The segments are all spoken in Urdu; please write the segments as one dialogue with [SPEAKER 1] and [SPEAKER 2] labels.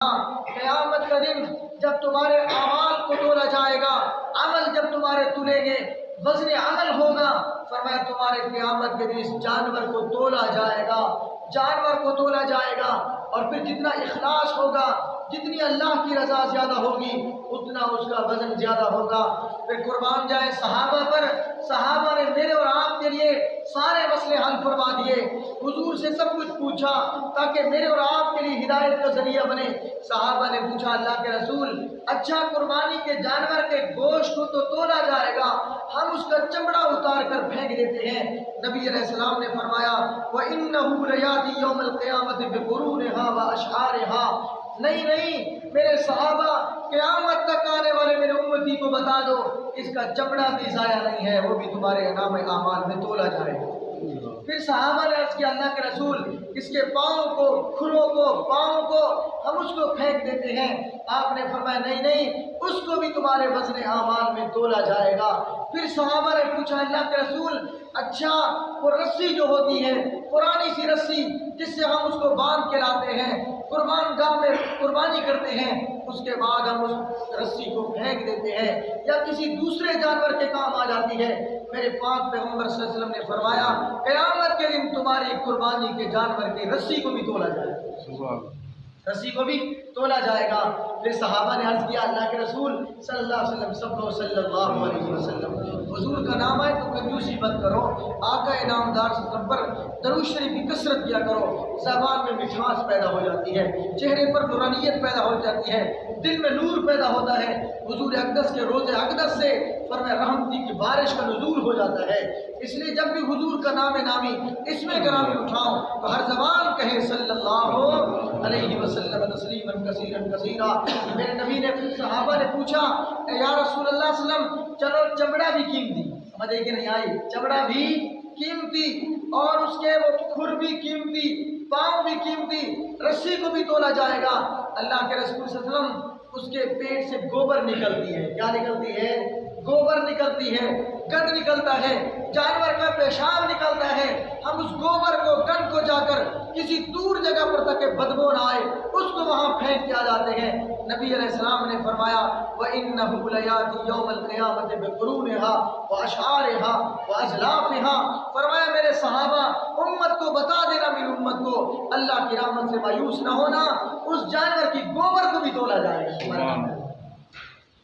[SPEAKER 1] قیامت کا دن جب تمہارے اعمال کو تولا جائے گا، عمل جب تمہارے تلیں گے، وزن عمل ہوگا، فرمایا تمہارے قیامت کے دن اس جانور کو تولا جائے گا، جانور کو تولا جائے گا، اور پھر جتنا اخلاص ہوگا، جتنی اللہ کی رضا زیادہ ہوگی، اتنا اس کا وزن زیادہ ہوگا۔ پھر قربان جائے صحابہ پر، صحابہ نے میرے اور آپ کے لیے سارے مسئلے حل فرما دیے، حضور سے سب کچھ پوچھا تاکہ میرے اور آپ کے لیے ہدایت کا ذریعہ بنے۔ صحابہ نے پوچھا اللہ کے رسول، اچھا قربانی کے جانور کے گوشت کو تو تولا جائے گا، ہم اس کا چمڑا اتار کر پھینک دیتے ہیں۔ نبی علیہ السلام نے فرمایا وَإِنَّهُ لَيَأْتِي يَوْمَ الْقِيَامَةِ بِقُرُونِهَا وَأَشْعَارِهَا، نہیں میرے صحابہ، قیامت تک آنے والے میرے امتی کو بتا دو اس کا چمڑا بھی ضائع نہیں ہے، وہ بھی تمہارے نام اعمال میں تولا جائے گا۔ پھر صحابہ نے عرض کیا اللہ کے رسول، اس کے پاؤں کو، کھروں کو، پاؤں کو ہم اس کو پھینک دیتے ہیں۔ آپ نے فرمایا نہیں اس کو بھی تمہارے وزن اعمال میں تولا جائے گا۔ پھر صحابہ نے پوچھا اللہ کے رسول، اچھا وہ رسی جو ہوتی ہے، پرانی سی رسی جس سے ہم اس کو باندھ کے لاتے ہیں، قربان گاہ میں قربانی کرتے ہیں، اس کے بعد ہم اس رسی کو پھینک دیتے ہیں یا کسی دوسرے جانور کے کام آ جاتی ہے، میرے پاک پیغمبر صلی اللہ علیہ وسلم نے فرمایا قیامت کے دن تمہاری قربانی کے جانور کی رسی کو بھی تولا جائے گا، رسی کو بھی تولا جائے گا۔ پھر صحابہ نے عرض کیا اللہ کے رسول صلی اللہ علیہ وسلم، صلی اللہ علیہ وسلم، حضور کا نام ہے تو کنجوسی مت کرو، آقا انعامدار صلی اللہ علیہ وسلم پر درود شریف کی کثرت کیا کرو، زبان میں مٹھاس پیدا ہو جاتی ہے، چہرے پر نورانیت پیدا ہو جاتی ہے، دل میں نور پیدا ہوتا ہے۔ حضور اقدس کے روزے اقدس سے فرمائے رحمتی کی بارش کا نزول ہو جاتا ہے، اس لیے جب بھی حضور کا نام نامی اسم گرامی اٹھاؤ تو ہر زبان کہے صلی اللہ علیہ وسلم تسلیما کثیرا کثیرا۔ میرے نبی نے صحابہ نے پوچھا یا رسول اللہ صلی اللہ علیہ وسلم، چلو چمڑا بھی قیمتی، سمجھ کہ نہیں آئی، چمڑا بھی قیمتی اور اس کے وہ کھر بھی قیمتی، پاؤں بھی قیمتی، رسی کو بھی تولا جائے گا۔ اللہ کے رسول صلی اللہ علیہ وسلم، اس کے پیٹ سے گوبر نکلتی ہے، کیا نکلتی ہے؟ گوبر نکلتی ہے، گند نکلتا ہے، جانور کا پیشاب نکلتا ہے، ہم اس گوبر کو، گند کو جا کر کسی دور جگہ پر تک بدبو نہ آئے اس کو وہاں پھینک کے آ جاتے ہیں۔ نبی علیہ السلام نے فرمایا وَإِنَّهُ لَيَأْتِي يَوْمَ الْقِيَامَةِ بِقُرُونِهَا وَأَشْعَارِهَا وَأَزْلَافِهَا، فرمایا میرے صحابہ امت کو بتا دینا، میری امت کو اللہ کی رحمت سے مایوس نہ ہونا، اس جانور کی گوبر کو بھی تولا جائے گا،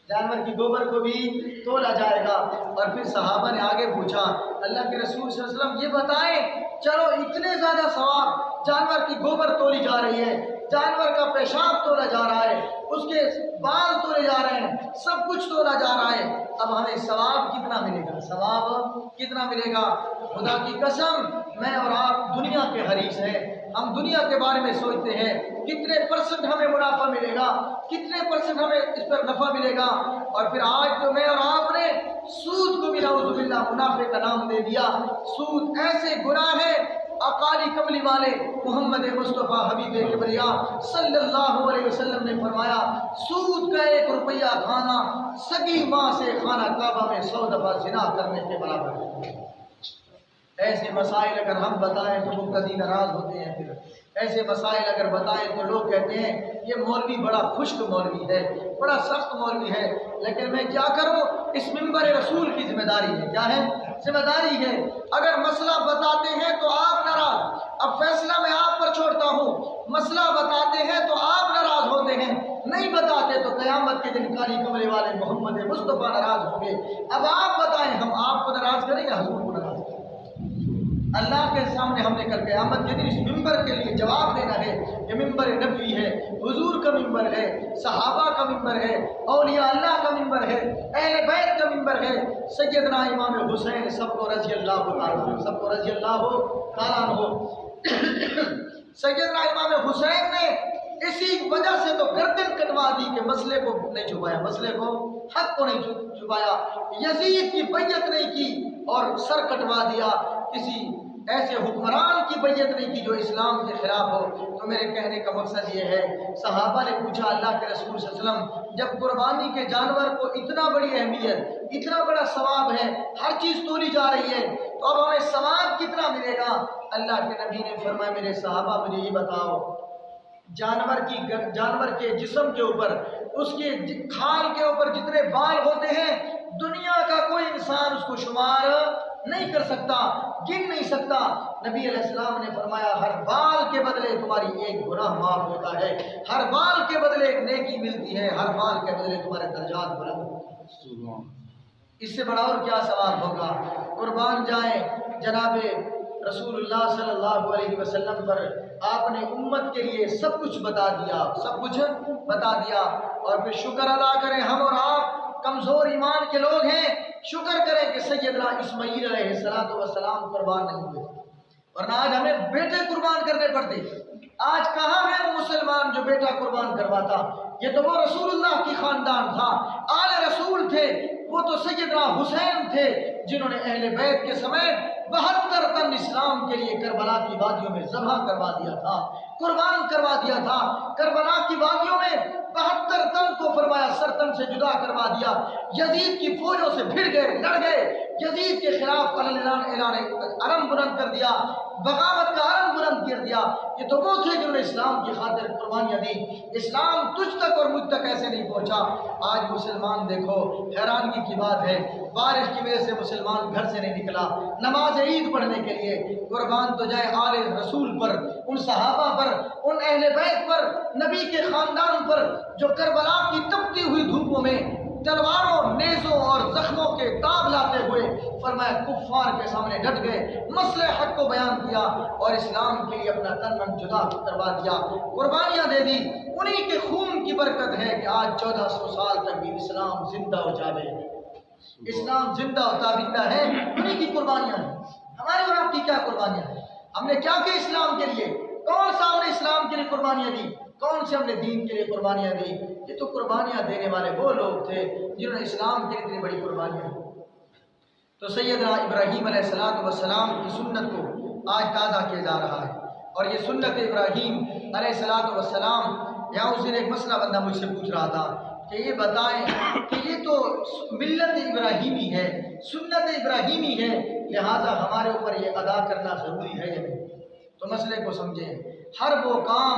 [SPEAKER 1] جانور کی گوبر کو بھی تولا جائے گا۔ اور پھر صحابہ نے آگے پوچھا اللہ کے رسول صلی اللہ علیہ وسلم، یہ بتائیں چلو اتنے زیادہ ثواب، جانور کی گوبر تولی جا رہی ہے، جانور کا پیشاب تولا جا رہا ہے، اس کے بال تولے جا رہے ہیں، سب کچھ تولا جا رہا ہے، اب ہمیں ثواب کتنا ملے گا؟ ثواب کتنا ملے گا؟ خدا کی قسم میں اور آپ دنیا کے حریص ہیں، ہم دنیا کے بارے میں سوچتے ہیں کتنے پرسنٹ ہمیں منافع ملے گا، کتنے پرسنٹ ہمیں اس پر نفع ملے گا، اور پھر آج تو میں اور آپ نے سود کو بھی نعوذ باللہ منافع کا نام دے دیا۔ سود ایسے گناہ ہے، اقالی کملی والے محمد مصطفیٰ حبیب کبریا صلی اللہ علیہ وسلم نے فرمایا سود کا 1 روپیہ کھانا سگی ماں سے خانہ کعبہ میں 100 دفعہ زنا کرنے کے برابر ہے۔ ایسے مسائل اگر ہم بتائیں تو مقتدی ناراض ہوتے ہیں، پھر ایسے مسائل اگر بتائیں تو لوگ کہتے ہیں یہ مولوی بڑا خشک مولوی ہے، بڑا سخت مولوی ہے، لیکن میں کیا کروں، اس منبر رسول کی ذمہ داری ہے، کیا ہے؟ ذمہ داری ہے۔ اگر مسئلہ بتاتے ہیں تو آپ ناراض، اب فیصلہ میں آپ پر چھوڑتا ہوں، مسئلہ بتاتے ہیں تو آپ ناراض ہوتے ہیں، نہیں بتاتے تو قیامت کے دن کالی کمرے والے محمد مصطفیٰ ناراض ہوں گے۔ اب آپ بتائیں، ہم آپ کو ناراض کریں یا حضور کو ناراض کریں؟ اللہ کے سامنے ہم نے کل قیامت کے دن اس ممبر کے لیے جواب دینا ہے۔ یہ ممبر نبوی ہے، حضور کا ممبر ہے، صحابہ کا ممبر ہے، اولیاء اللہ کا ممبر ہے، اہل بیت کا ممبر ہے۔ سیدنا امام حسین سب کو رضی اللہ تعالیٰ عنہ، سب کو رضی اللہ تعالیٰ عنہ، سیدنا امام حسین نے اسی وجہ سے تو گردن کٹوا دی کہ مسئلے کو نہیں چھپایا، مسئلے کو، حق کو نہیں چھپایا، یزید کی بیعت نہیں کی اور سر کٹوا دیا، کسی ایسے حکمران کی بیعت نہیں کی جو اسلام کے خلاف ہو۔ تو میرے کہنے کا مقصد یہ ہے، صحابہ نے پوچھا اللہ کے رسول صلی اللہ علیہ وسلم، جب قربانی کے جانور کو اتنا بڑی اہمیت، اتنا بڑا ثواب ہے، ہر چیز تولی جا رہی ہے، تو اب ہمیں ثواب کتنا ملے گا؟ اللہ کے نبی نے فرمایا میرے صحابہ مجھے یہ بتاؤ جانور کے جسم کے اوپر، اس کے کھال کے اوپر جتنے بال ہوتے ہیں، دنیا کا کوئی انسان اس کو شمار نہیں کر سکتا، گن نہیں سکتا۔ نبی علیہ السلام نے فرمایا ہر بال کے بدلے تمہاری ایک گناہ معاف ہوتا ہے، ہر بال کے بدلے ایک نیکی ملتی ہے، ہر بال کے بدلے تمہارے درجات بلند ہوتے ہیں۔ اس سے بڑا اور کیا سوال ہوگا؟ قربان جائیں جناب رسول اللہ صلی اللہ علیہ وسلم پر آپ نے امت کے لیے سب کچھ بتا دیا، اور پھر شکر ادا کریں ہم اور آپ کمزور ایمان کے لوگ ہیں، شکر کریں کہ سیدنا اسماعیل علیہ السلام قربان نہیں ہوئے، ورنہ آج ہمیں بیٹے قربان کرنے پڑتے۔ آج کہاں ہے وہ مسلمان جو بیٹا قربان کرواتا؟ یہ تو وہ رسول اللہ کی خاندان تھا، آل رسول تھے، وہ تو سیدنا حسین تھے جنہوں نے اہل بیت کے سمیت 72 تن اسلام کے لیے کربلا کی وادیوں میں ذبح کروا دیا تھا، قربان کروا دیا تھا۔ کربلا کی وادیوں میں 72 تن کو فرمایا سرتن سے جدا کروا دیا، یزید کی فوجوں سے بھیڑ گئے، لڑ گئے، یزید کے خلاف علم بلند کر دیا، بغاوت کا علم بلند کر دیا۔ یہ تو وہ تھے جنہوں نے اسلام کی خاطر قربانیاں دی۔ اسلام تجھ تک اور مجھ تک ایسے نہیں پہنچا۔ آج مسلمان دیکھو، حیرانگی کی بات ہے، بارش کی وجہ سے مسلمان گھر سے نہیں نکلا نماز عید پڑھنے کے لیے۔ قربان تو جائے آل رسول پر، ان صحابہ پر، ان اہل بیت پر، نبی کے خاندان پر، جو کربلا کی تپتی ہوئی دھوپوں میں تلواروں، نیزوں اور زخموں کے تاب لاتے ہوئے فرمایا کفار کے سامنے ڈٹ گئے، مسئلہ حق کو بیان کیا اور اسلام کے لیے اپنا تن من جدا کروا دیا، قربانیاں دے دی۔ انہی کے خون کی برکت ہے کہ آج 1400 سال تک بھی اسلام زندہ و جاوید ہے، اسلام زندہ و تابندہ ہے، انہی کی قربانیاں ہیں۔ ہماری اور آپ کی کیا قربانیاں ہیں؟ ہم نے کیا کہ اسلام کے لیے؟ کون سا ہم نے اسلام کے لیے قربانیاں دی؟ کون سے ہم نے دین کے لیے قربانیاں دی؟ یہ تو قربانیاں دینے والے وہ لوگ تھے جنہوں نے اسلام کے لیے اتنی بڑی قربانیاں دی۔ تو سیدنا ابراہیم علیہ السلام کی سنت کو آج تازہ کیا جا رہا ہے، اور یہ سنت ابراہیم علیہ السلام، یہاں اس دن ایک مسئلہ بندہ مجھ سے پوچھ رہا تھا کہ یہ بتائیں کہ یہ تو ملت ابراہیمی ہے، سنت ابراہیمی ہے، لہٰذا ہمارے اوپر یہ ادا کرنا ضروری ہے یا نہیں؟ تو مسئلے کو سمجھیں، ہر وہ کام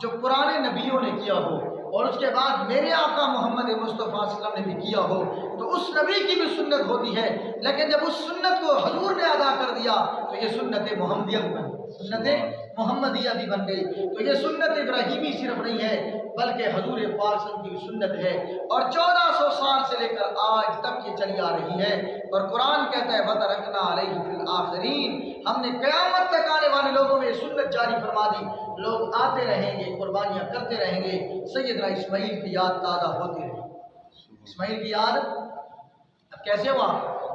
[SPEAKER 1] جو پرانے نبیوں نے کیا ہو اور اس کے بعد میرے آقا محمد مصطفیٰ صلی اللہ علیہ وسلم نے بھی کیا ہو تو اس نبی کی بھی سنت ہوتی ہے، لیکن جب اس سنت کو حضور نے ادا کر دیا تو یہ سنت محمدیہ بھی بن گئی، سنت محمدیہ بھی بن گئی۔ تو یہ سنت ابراہیمی صرف نہیں ہے بلکہ حضور پاک صلی اللہ علیہ وسلم کی سنت ہے، اور 1400 سال سے لے کر آج تک یہ چلی آ رہی ہے۔ اور قرآن کہتا ہے وَتَرَكْنَا عَلَيْهِ فِي الْآخِرِينَ، ہم نے قیامت تک آنے والے لوگوں میں سنت جاری فرما دی، لوگ آتے رہیں گے، قربانیاں کرتے رہیں گے، سیدنا اسماعیل کی یاد تازہ ہوتی رہے گی۔ اسماعیل کی یاد اب کیسے ہوا؟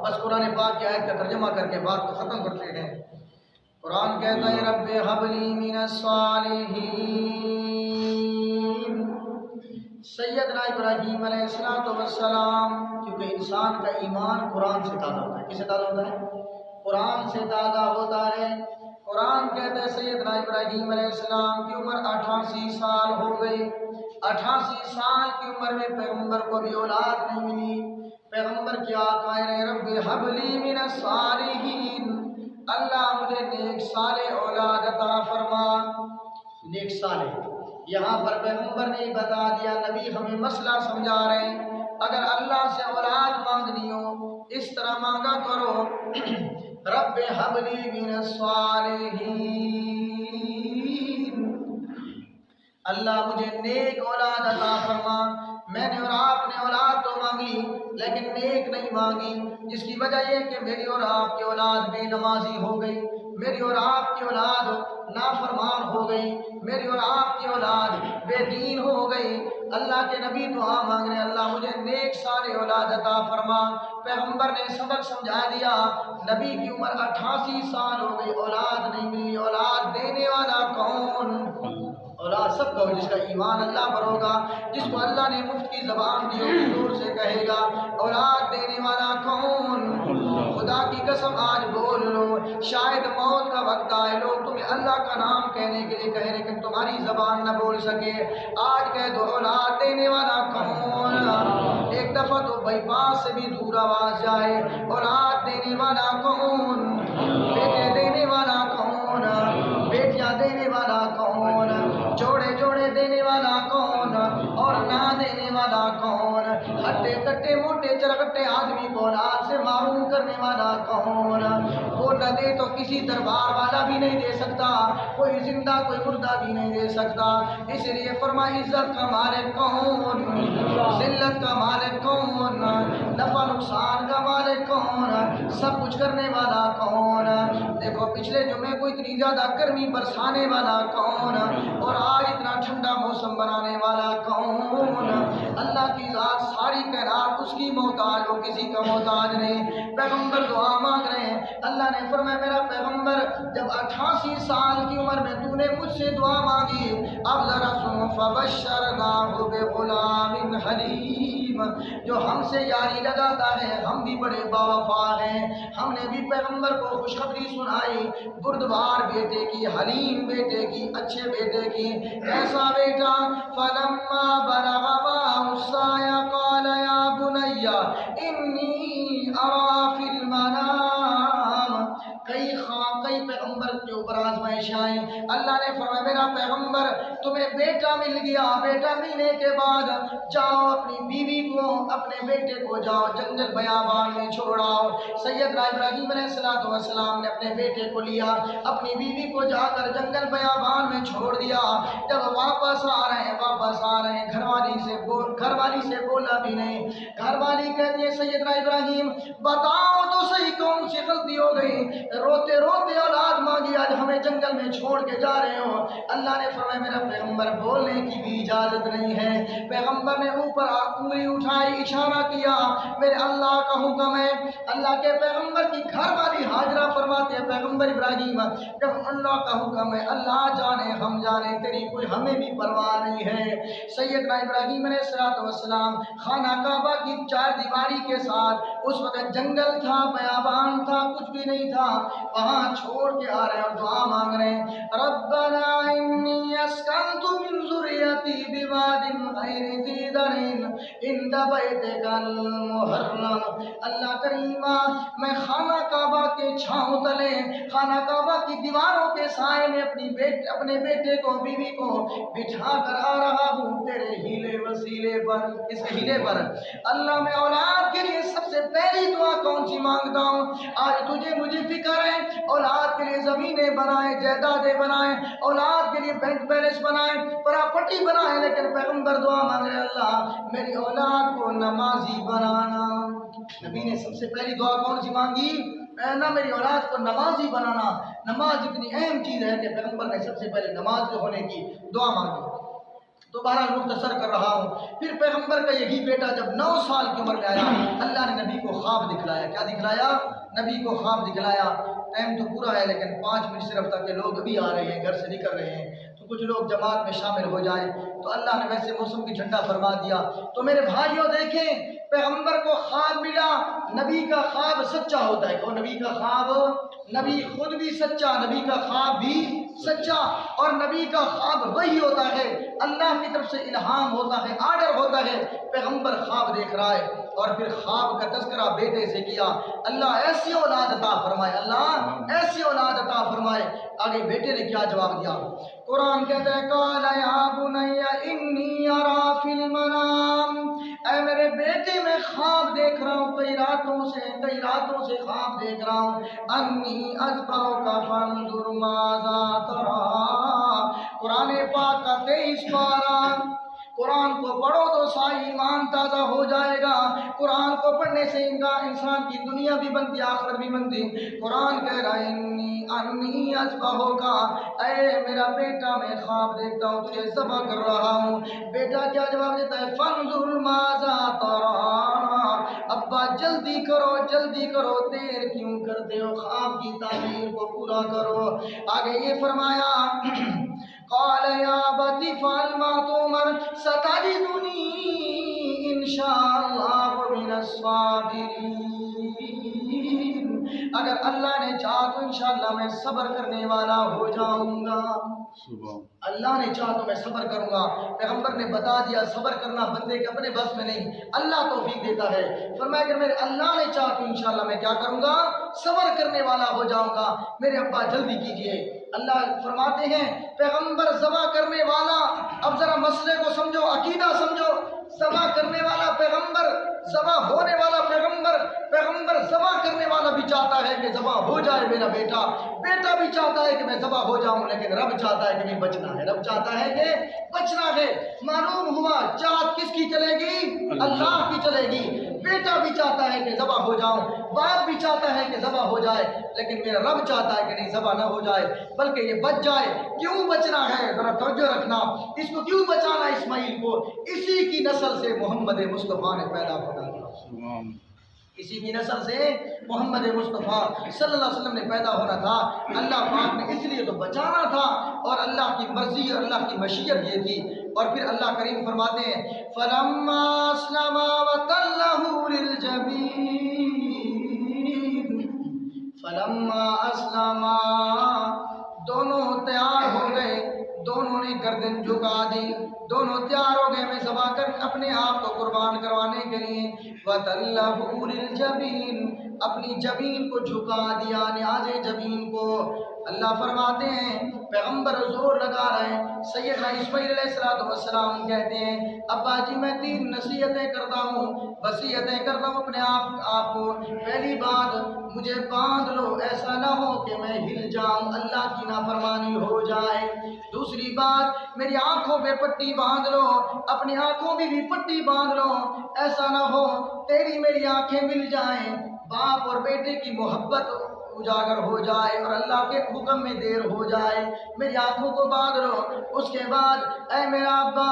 [SPEAKER 1] بس قرآن پاک کی آیت کا ترجمہ کر کے بات کو ختم کرتے ہیں۔ قرآن کہتا ہے رب ہب لی من الصالحین، سیدنا ابراہیم علیہ السلام، کیونکہ انسان کا ایمان قرآن سے تازہ ہوتا ہے۔ کس سے تازہ ہوتا ہے؟ قرآن سے تازہ ہوتا ہے۔ قرآن کہتا ہے سیدنا ابراہیم علیہ السلام کی عمر 88 سال ہو گئی، 88 سال کی عمر میں پیغمبر کو بھی اولاد نہیں ملی۔ پیغمبر کیا کہہ رہے رب ہب لی من الصالحین، اللہ مجھے نیک صالح اولاد عطا فرما۔ نیک صالح یہاں پر پیغمبر نے بتا دیا، نبی ہمیں مسئلہ سمجھا رہے ہیں، اگر اللہ سے اولاد مانگنی ہو اس طرح مانگا کرو رب ہب لی من الصالحین، اللہ مجھے نیک اولاد عطا فرما۔ میں نے اور آپ نے اولاد تو مانگی لیکن نیک نہیں مانگی، جس کی وجہ یہ کہ میری اور آپ کی اولاد بے نمازی ہو گئی، میری اور آپ کی اولاد نافرمان ہو گئی، میری اور آپ کی اولاد بے دین ہو گئی۔ اللہ کے نبی دعا مانگ رہے اللہ مجھے نیک صالح اولاد عطا فرما۔ پیغمبر نے سبق سمجھا دیا، نبی کی عمر 88 سال ہو گئی، اولاد نہیں ملی۔ اولاد دینے والا کون؟ اولاد سب کو جس کا ایمان اللہ پر ہوگا، جس کو اللہ نے مفت کی زبان دی ہوگی زور سے کہے گا اولاد دینے والا کون؟ خدا کی قسم آج بول لو، شاید موت کا وقت آئے لوگ تمہیں اللہ کا نام کہنے کے لیے کہے لیکن تمہاری زبان نہ بول سکے، آج کہہ دو اولاد دینے والا کون؟ ایک دفعہ تو بائی پاس سے بھی دور آواز جائے، اولاد دینے والا کون؟ بیٹے دینے والا کون؟ بیٹیاں دینے والا کون؟ جوڑے جوڑے موٹے کٹے موٹے چرکٹے آدمی کو اولاد سے محروم کرنے والا کون؟ وہ نہ دے تو کسی دربار والا بھی نہیں دے سکتا، کوئی زندہ کوئی مردہ بھی نہیں دے سکتا۔ اس لیے فرمایا عزت کا مالک کون، ذلت کا مالک کون، نفع نقصان کا مالک کون، سب کچھ کرنے والا کون؟ دیکھو پچھلے جمعے کو اتنی زیادہ گرمی برسانے والا کون، اور آج اتنا ٹھنڈا موسم بنانے والا کون؟ اللہ کی ذات ساری کائنات اس کی محتاج، وہ کسی کا محتاج نہیں۔ پیغمبر دعا مانگ رہے ہیں، اللہ نے فرمایا میرا پیغمبر جب 88 سال کی عمر میں تو نے مجھ سے دعا مانگی، اب ذرا سنو، فبشرناہ بغلام حلیم، جو ہم سے یاری لگاتا ہے، ہم بھی بڑے باوفا ہیں، ہم نے بھی پیغمبر کو خوشخبری سنائی، بردبار بیٹے کی، حلیم بیٹے کی، اچھے بیٹے کی، ایسا بیٹا فلما بلغ معه السعي قال يا بني إني أرى في المنام۔ کئی پیغمبر کے اوپر آزمائش آئیں، اللہ نے فرمایا میرا پیغمبر تمہیں بیٹا مل گیا، بیٹا ملنے کے بعد جاؤ اپنی بیوی کو، اپنے بیٹے کو جاؤ جنگل بیابان میں چھوڑاؤ۔ سیدنا ابراہیم علیہ السلام نے اپنے بیٹے کو لیا، اپنی بیوی کو جا کر جنگل بیابان میں چھوڑ دیا۔ جب واپس آ رہے ہیں گھر والی سے بولا بھی نہیں۔ گھر والی کہتی ہے سیدنا ابراہیم بتاؤ تو صحیح کون سی غلطی ہو گئی، روتے روتے اولاد مانگی، آج ہمیں جنگل میں چھوڑ کے جا رہے ہو۔ اللہ نے فرمایا میرا پیغمبر بولنے کی بھی اجازت نہیں ہے۔ پیغمبر نے اوپر انگلی اٹھائی، اشارہ کیا، میرے اللہ کا حکم ہے۔ اللہ کے پیغمبر کی گھر والی ہاجرہ فرماتے ہیں پیغمبر ابراہیم جب اللہ کا حکم ہے، اللہ جانے ہم جانے، تیری کوئی ہمیں بھی پرواہ نہیں ہے۔ سیدنا ابراہیم علیہ السلام خانہ کعبہ کی چار دیواری کے ساتھ، اس وقت جنگل تھا، بیابان تھا، کچھ بھی نہیں تھا، وہاں چھوڑ کے آ رہے ہیں اور دعا مانگ رہے ہیں ربنا انی اسکنت من ذریتی بواد غیر ذی زرع عند بیتک المحرم۔ اللہ کریمہ میں خانہ کعبہ کے چھاؤں تلے، خانہ کعبہ کی دیواروں کے سائے میں اپنے بیٹے کو، بیوی کو بٹھا کر آ رہا ہوں تیرے ہیلے وسیلے پر، اس ہیلے پر۔ اللہ میں اولاد کے لیے سب سے پہلی دعا کون سی مانگتا ہوں؟ آج تجھے مجھے فکر ہے، اولاد کے لیے زمینیں بنائیں، جائیدادیں بنائیں، اولاد کے لیے بینک بیلنس بنائیں، پراپرٹی بنائیں، لیکن پیغمبر دعا مانگ رہے اللہ میری اولاد کو نمازی بنانا۔ نبی نے سب سے پہلی دعا کون سی مانگی؟ اے اللہ میری اولاد کو نمازی بنانا۔ نماز اتنی اہم چیز ہے کہ پیغمبر نے سب سے پہلے نماز ہونے کی دعا مانگی۔ تو بہرحال مختصر کر رہا ہوں، پھر پیغمبر کا یہی بیٹا جب 9 سال کی عمر میں آیا، اللہ نے نبی کو خواب دکھلایا۔ کیا دکھلایا؟ نبی کو خواب دکھلایا۔ ٹائم تو پورا ہے لیکن 5 منٹ صرف تک کہ لوگ ابھی آ رہے ہیں، گھر سے نکل رہے ہیں، تو کچھ لوگ جماعت میں شامل ہو جائیں۔ تو اللہ نے ویسے موسم کی ٹھنڈا فرما دیا۔ تو میرے بھائیوں دیکھیں، پیغمبر کو خواب ملا، نبی کا خواب سچا ہوتا ہے۔ اور نبی کا خواب، نبی خود بھی سچا، نبی کا خواب بھی سچا، اور نبی کا خواب وہی ہوتا ہے، اللہ کی طرف سے الہام ہوتا ہے، آرڈر ہوتا ہے۔ پیغمبر خواب دیکھ رہا ہے اور پھر خواب کا تذکرہ بیٹے سے کیا، اللہ ایسی اولاد عطا فرمائے، اللہ ایسی اولاد عطا فرمائے۔ آگے بیٹے نے کیا جواب دیا؟ قرآن کہتا ہے قال یا بنی انی ارا فی المنام، اے میرے بیٹے میں خواب دیکھ رہا ہوں، کئی راتوں سے خواب دیکھ رہا ہوں، انی اذبحک فانظر ماذا تری۔ قرآن پاک کا 23 پارہ، قرآن کو پڑھو تو ساری ایمان تازہ ہو جائے گا۔ قرآن کو پڑھنے سے انسان کی دنیا بھی بنتی، آخرت بھی بنتی۔ قرآن کہہ رہا ہے انی اذبحک، اے میرا بیٹا میں خواب دیکھتا ہوں، تجھے ذبح کر رہا ہوں۔ بیٹا کیا جواب دیتا ہے؟ فانظر ماذا تری، ابا جلدی کرو، دیر کیوں کرتے ہو، خواب کی تعبیر کو پورا کرو۔ آگے یہ فرمایا قال یا ابت افعل ما تؤمر ستجدنی ان شاء اللہ من الصابرین۔ اگر اللہ نے چاہا تو انشاءاللہ میں صبر کرنے والا ہو جاؤں گا۔ اللہ نے چاہا تو میں صبر کروں گا۔ پیغمبر نے بتا دیا صبر کرنا بندے کے اپنے بس میں نہیں، اللہ توفیق دیتا ہے۔ فرمایا کہ میرے اللہ نے چاہا تو انشاءاللہ میں کیا کروں گا؟ صبر کرنے والا ہو جاؤں گا۔ میرے ابا جلدی کیجئے۔ اللہ فرماتے ہیں پیغمبر ذبح کرنے والا، اب ذرا مسئلے کو سمجھو، عقیدہ سمجھو، ذبح کرنے والا پیغمبر ذبح ہونے والا پیغمبر ذبح کرنے والا بھی چاہتا ہے کہ ذبح ہو جائے میرا بیٹا بھی چاہتا ہے کہ میں ذبح ہو جاؤں، لیکن رب چاہتا ہے کہ نہیں بچنا ہے، رب چاہتا ہے کہ بچنا ہے۔ معلوم ہوا چاہت کس کی چلے گی؟ اللہ کی چلے گی۔ بیٹا بھی چاہتا ہے کہ ذبح ہو جاؤں، باپ بھی چاہتا ہے کہ ذبح ہو جائے، لیکن میرا رب چاہتا ہے کہ نہیں ذبح نہ ہو جائے بلکہ یہ بچ جائے۔ کیوں بچنا ہے؟ ذرا توجہ رکھنا، اس کو کیوں بچانا؟ اسماعیل کو اسی کی نسل سے محمد مصطفیٰ نے پیدا ہونا تھا، اسی کی نسل سے محمد مصطفیٰ صلی اللہ علیہ وسلم نے پیدا ہونا تھا۔ اللہ پاک نے اس لیے تو بچانا تھا، اور اللہ کی مرضی اور اللہ کی مشیت یہ تھی۔ اور پھر اللہ کریم فرماتے ہیں فَلَمَّا أَسْلَمَا وَتَلَّهُ لِلْجَبِينِ، فَلَمَّا أَسْلَمَا، دونوں تیار ہو گئے، دونوں نے گردن جھکا دی، دونوں تیار ہو گئے میں ذبح کر اپنے آپ کو قربان کروانے کے لیے۔ وَتَلَّهُ لِلْجَبِينِ، اپنی جبین کو جھکا دیا، نیاز جبین کو۔ اللہ فرماتے ہیں پیغمبر زور لگا رہے ہیں، سیدنا اسماعیل علیہ السلام کہتے ہیں ابا جی میں 3 نصیحتیں کرتا ہوں، وصیتیں کرتا ہوں اپنے آپ کو۔ پہلی بات، مجھے باندھ لو، ایسا نہ ہو کہ میں ہل جاؤں، اللہ کی نافرمانی ہو جائے۔ دوسری بات، میری آنکھوں پہ پٹی باندھ لو، اپنی آنکھوں میں بھی پٹی باندھ لو، ایسا نہ ہو تیری میری آنکھیں مل جائیں، باپ اور بیٹے کی محبت اجاگر ہو جائے اور اللہ کے حکم میں دیر ہو جائے، میری آنکھوں کو باندھ لو۔ اس کے بعد اے میرا ابا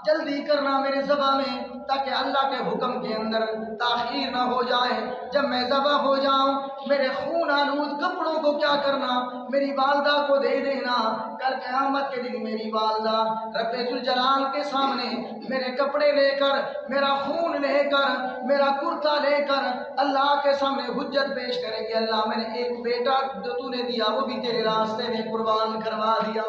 [SPEAKER 1] جلدی کرنا میرے ذبح میں، تاکہ اللہ کے حکم کے اندر تاخیر نہ ہو جائے۔ جب میں ذبح ہو جاؤں میرے خون آلود کپڑوں کو کیا کرنا؟ میری والدہ کو دے دینا، کل قیامت کے دن میری والدہ رب ذوالجلال کے سامنے میرے کپڑے لے کر، میرا خون لے کر، میرا کرتا لے کر اللہ کے سامنے حجت پیش کرے گی، اللہ میں نے ایک بیٹا جو تو نے دیا وہ بھی تیرے راستے میں قربان کروا دیا،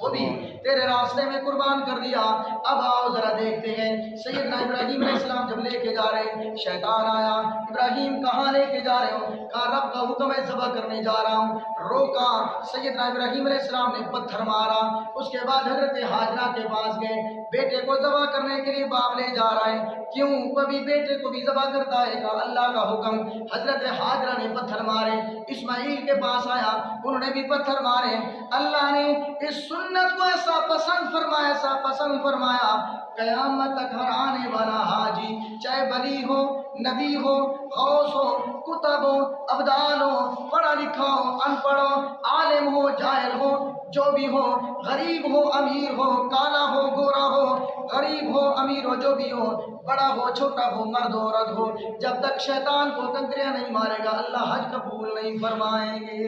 [SPEAKER 1] وہ بھی تیرے راستے میں قربان کر دیا۔ اب آؤ ذرا دیکھتے ہیں سیدنا ابراہیم علیہ السلام جب لے کے جا رہے، شیطان آیا، ابراہیم کہاں لے کے جا رہے ہو؟ کہا رب کا حکم ہے ذبح کرنے جا رہا ہوں۔ روکا، سیدنا ابراہیم علیہ السلام نے پتھر مارا، اس کے بعد حضرت ہاجرہ کے پاس گئے، بیٹے کو ذبح کرنے کے لیے باپ لے جا رہا ہے، کیوں کبھی بیٹے کو بھی ذبح کرتا ہے؟ کہا اللہ کا حکم۔ حضرت ہاجرہ نے پتھر مارے، اسماعیل کے پاس آیا، انہوں نے بھی پتھر مارے۔ اللہ نے اس سنت کو ایسا پسند فرمایا قیامت تک ہر آنے والا حاجی، چاہے ولی ہو، نبی ہو، غوث ہو، کتب ہو، ابدال ہو، پڑھا لکھا ہو، ان پڑھ ہو، عالم ہو، جاہل ہو، جو بھی ہو، غریب ہو، امیر ہو، کالا ہو، گورا ہو، غریب ہو، امیر ہو، جو بھی ہو، بڑا ہو، چھوٹا ہو، مرد ہو، عورت ہو، جب تک شیطان کو کنکریاں نہیں مارے گا اللہ حج قبول نہیں فرمائیں گے،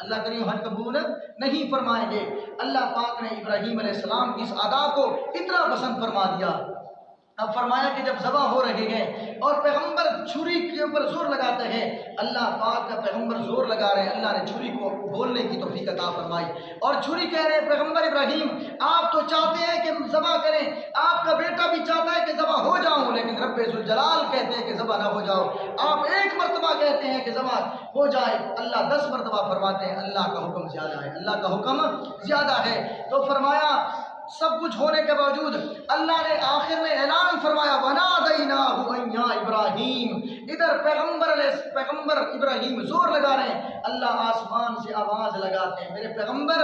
[SPEAKER 1] اللہ کریم حج قبول نہیں فرمائیں گے۔ اللہ پاک نے ابراہیم علیہ السلام کی اس ادا کو اتنا پسند فرما دیا، اب فرمایا کہ جب ذبح ہو رہے ہیں اور پیغمبر چھری کے اوپر زور لگاتے ہیں، اللہ پاک کا پیغمبر زور لگا رہے ہیں، اللہ نے چھری کو بولنے کی توفیق عطا فرمائی، اور چھری کہہ رہے ہیں پیغمبر ابراہیم آپ تو چاہتے ہیں کہ ذبح کریں، آپ کا بیٹا بھی چاہتا ہے کہ ذبح ہو جاؤں، لیکن رب ذوالجلال کہتے ہیں کہ ذبح نہ ہو جاؤ، آپ ایک مرتبہ کہتے ہیں کہ ذبح ہو جائے، اللہ 10 مرتبہ فرماتے ہیں اللہ کا حکم زیادہ ہے، اللہ کا حکم زیادہ ہے۔ تو فرمایا سب کچھ ہونے کے باوجود اللہ نے آخر میں اعلان فرمایا وَنَادَيْنَاهُ أَن يَا إِبْرَاهِيمُ، ادھر پیغمبر ابراہیم زور لگا رہے ہیں، اللہ آسمان سے آواز لگاتے ہیں میرے پیغمبر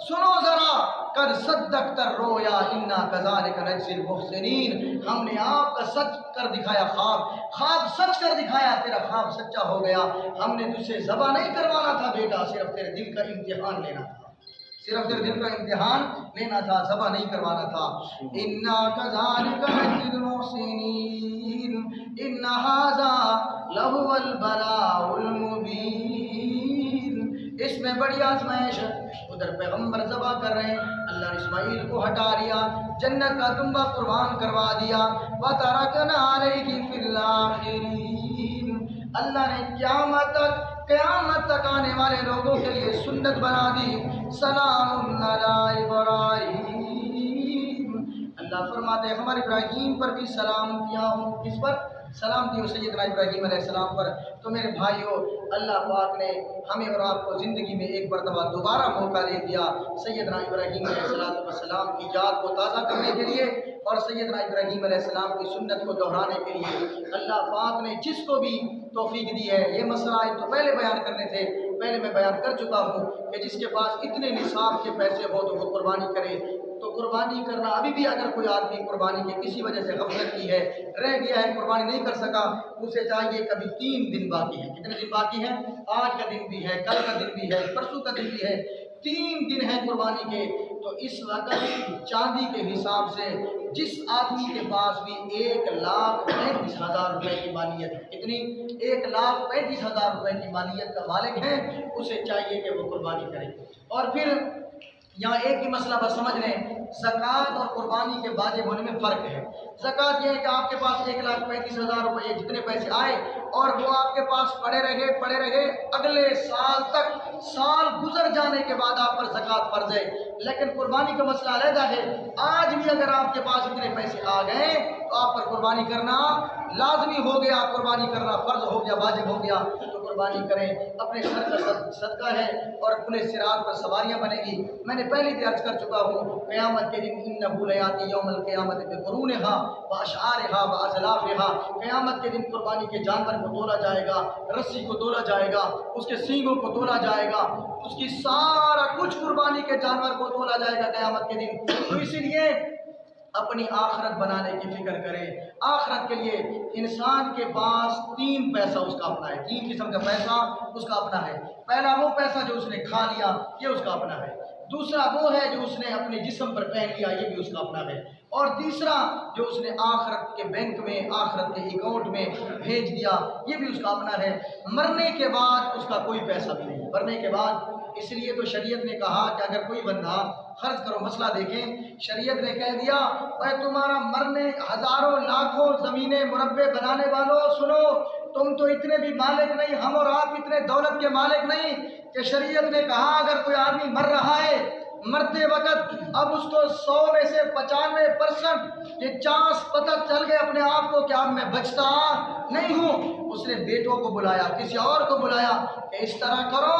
[SPEAKER 1] سنو ذرا، قَدْ صَدَّقْتَ الرُّؤْيَا إِنَّا كَذَلِكَ نَجْزِي الْمُحْسِنِينَ، ہم نے آپ کا سچ کر دکھایا، خواب سچ کر دکھایا، تیرا خواب سچا ہو گیا، ہم نے تجھ سے ذبح نہیں کروانا تھا بیٹا، صرف تیرے دل کا امتحان لینا تھا، صرف تیرے دل کا امتحان لینا تھا، ذبح نہیں کروانا تھا۔ إِنَّا كَذَلِكَ نَجْزِي الْمُحْسِنِينَ إِنَّ هَذَا لَهُوَ الْبَلَاءُ الْمُبِينُ، اس میں بڑی آزمائش ہے۔ ادھر پیغمبر ذبح کر رہے ہیں، اللہ نے اسماعیل کو ہٹا لیا، جنت کا دمبا قربان کروا دیا، وَتَرَكْنَا عَلَيْهِ فِي الْآخِرِينَ، اللہ نے قیامت تک آنے والے لوگوں کے لیے سنت بنا دی، سلام علی ابراہیم، اللہ فرماتے ہیں ہمارے ابراہیم پر بھی سلام کیا ہوں، کس پر؟ سلام دیو سیدنا ابراہیم علیہ السلام پر۔ تو میرے بھائیوں، اللہ پاک نے ہمیں اور آپ کو زندگی میں ایک مرتبہ دوبارہ موقع دے دیا سیدنا ابراہیم علیہ السلام کی یاد کو تازہ کرنے کے لیے اور سیدنا ابراہیم علیہ السلام کی سنت کو دہرانے کے لیے۔ اللہ پاک نے جس کو بھی توفیق دی ہے، یہ مسائل تو پہلے بیان کرنے تھے، پہلے میں بیان کر چکا ہوں کہ جس کے پاس اتنے نصاب کے پیسے ہو تو وہ قربانی کرے۔ تو قربانی کرنا ابھی بھی اگر کوئی آدمی قربانی کے کسی وجہ سے غفلت کی ہے، رہ گیا ہے، قربانی نہیں کر سکا، اسے چاہیے کبھی 3 دن باقی ہے۔ کتنے دن باقی ہیں؟ آج کا دن بھی ہے، کل کا دن بھی ہے، پرسوں کا دن بھی ہے، 3 دن ہے قربانی کے۔ تو اس وقت چاندی کے حساب سے جس آدمی کے پاس بھی 1,35,000 روپے کی مالیت ہے، کتنی؟ 1,35,000 روپے کی مالیت کا مالک ہے، اسے چاہیے کہ وہ قربانی کرے۔ اور پھر یہاں ایک ہی مسئلہ بس سمجھ لیں، زکوٰۃ اور قربانی کے واجب ہونے میں فرق ہے۔ زکوٰۃ یہ ہے کہ آپ کے پاس 1,35,000 روپے جتنے پیسے آئے اور وہ آپ کے پاس پڑے رہے اگلے سال تک، سال گزر جانے کے بعد آپ پر زکوٰۃ فرض ہے۔ لیکن قربانی کا مسئلہ علیحدہ ہے، آج بھی اگر آپ کے پاس اتنے پیسے آ گئے تو آپ پر قربانی کرنا لازمی ہو گیا، قربانی کرنا فرض ہو گیا، واجب ہو گیا۔ تو قربانی کریں، اپنے سر کا صدقہ ہے اور اپنے صراط پر سواریاں بنے گی۔ میں نے پہلے بھی عرض کر چکا ہوں، قیامت کے دن انہ لیاتی یوم القیامت بقرونہا واشعارہا وازلافہا، قیامت کے دن قربانی کے جانور کو تولا جائے گا، رسی کو تولا جائے گا، اس کے سینگوں کو تولا جائے گا، اس کی سارا کچھ قربانی کے جانور کو تولا جائے گا قیامت کے دن۔ تو اسی لیے اپنی آخرت بنانے کی فکر کرے۔ آخرت کے لیے انسان کے پاس 3 پیسہ اس کا اپنا ہے، 3 قسم کا پیسہ اس کا اپنا ہے۔ پہلا وہ پیسہ جو اس نے کھا لیا، یہ اس کا اپنا ہے۔ دوسرا وہ ہے جو اس نے اپنے جسم پر پہن لیا، یہ بھی اس کا اپنا ہے۔ اور تیسرا جو اس نے آخرت کے بینک میں، آخرت کے اکاؤنٹ میں بھیج دیا، یہ بھی اس کا اپنا ہے۔ مرنے کے بعد اس کا کوئی پیسہ بھی نہیں، مرنے کے بعد۔ اس لیے تو شریعت نے کہا کہ اگر کوئی بندہ، فرض کرو مسئلہ دیکھیں، شریعت نے کہہ دیا اے تمہارا مرنے، ہزاروں لاکھوں زمینیں مربع بنانے والوں سنو، تم تو اتنے بھی مالک نہیں، ہم اور آپ اتنے دولت کے مالک نہیں، کہ شریعت نے کہا اگر کوئی آدمی مر رہا ہے، مرتے وقت اب اس کو 100 میں سے 95% یہ چانس پتہ چل گئے اپنے آپ کو کہ اب میں بچتا نہیں ہوں، اس نے بیٹوں کو بلایا، کسی اور کو بلایا کہ اس طرح کرو،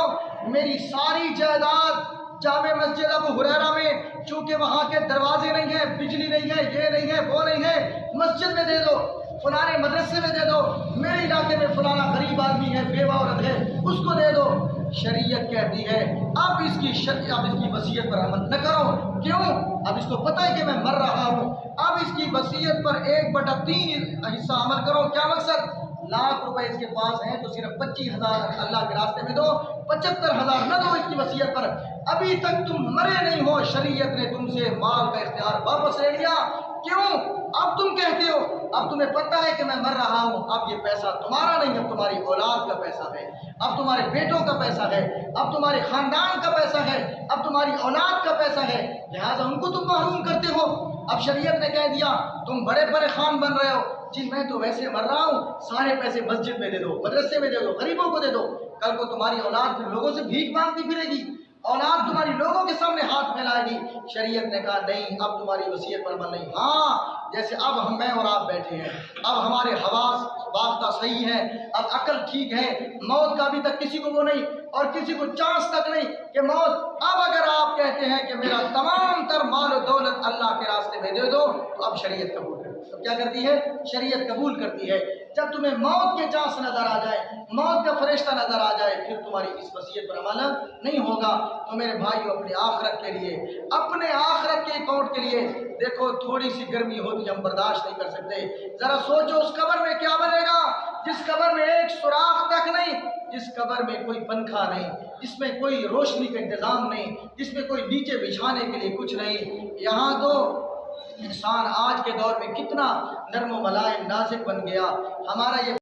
[SPEAKER 1] میری ساری جائیداد جامع مسجد ابو ہریرہ میں، چونکہ وہاں کے دروازے نہیں ہیں، بجلی نہیں ہے، یہ نہیں ہے، وہ نہیں ہے، مسجد میں دے دو، فلانے مدرسے میں دے دو، میرے علاقے میں فلانا غریب آدمی ہے، بیوہ عورت ہے، اس کو دے دو۔ شریعت کہتی ہے اب اس کی وصیت پر عمل نہ کرو۔ کیوں؟ اب اس کو پتہ ہے کہ میں مر رہا ہوں، اب اس کی وصیت پر 1/3 حصہ عمل کرو۔ کیا مقصد؟ لاکھ روپے اس کے پاس ہیں تو صرف 25,000 اللہ کے راستے میں دو، 75,000 نہ دو اس کی وصیت پر۔ ابھی تک تم مرے نہیں ہو، شریعت نے تم سے مال کا اختیار واپس لے لیا۔ کیوں؟ اب تم کہتے ہو، اب تمہیں پتہ ہے کہ میں مر رہا ہوں، اب یہ پیسہ تمہارا نہیں، اب تمہاری اولاد کا پیسہ ہے، اب تمہارے بیٹوں کا پیسہ ہے، اب تمہارے خاندان کا پیسہ ہے، اب تمہاری اولاد کا پیسہ ہے، لہٰذا ان کو تم محروم کرتے ہو۔ اب شریعت نے کہہ دیا تم بڑے بڑے خان بن رہے ہو، جی میں تو ویسے مر رہا ہوں، سارے پیسے مسجد میں دے دو، مدرسے میں دے دو، غریبوں کو دے دو۔ کل کو تمہاری اولاد پھر لوگوں سے بھیک مانگتی پھرے گی، اولاد تمہاری لوگوں کے سامنے ہاتھ پھیلائے گی۔ شریعت نے کہا نہیں، اب تمہاری وصیت پر عمل نہیں۔ ہاں، جیسے اب میں اور آپ بیٹھے ہیں، اب ہمارے حواس باختہ صحیح ہے، اب عقل ٹھیک ہے، موت کا ابھی تک کسی کو وہ نہیں اور کسی کو چانس تک نہیں کہ موت۔ اب اگر آپ کہتے ہیں کہ میرا تمام تر مال و دولت اللہ کے راستے میں دے دو، تو اب شریعت قبول کرتی ہے۔ اب کیا کرتی ہے؟ شریعت قبول کرتی ہے۔ جب تمہیں موت کے چانس نظر آ جائے، موت کا فرشتہ نظر آ جائے، پھر تمہاری اس وصیت پر عمل نہیں ہوگا۔ تو میرے بھائیو، اپنے آخرت کے لیے، اپنے آخرت کے اکاؤنٹ کے لیے، دیکھو تھوڑی سی گرمی ہوتی ہم برداشت نہیں کر سکتے، ذرا سوچو اس قبر میں کیا بنے گا، جس قبر میں ایک سوراخ تک نہیں، جس قبر میں کوئی پنکھا نہیں، جس میں کوئی روشنی کا انتظام نہیں، جس میں کوئی نیچے بچھانے کے لیے کچھ نہیں۔ یہاں تو انسان آج کے دور میں کتنا نرم و ملائم نازک بن گیا۔ ہمارا یہ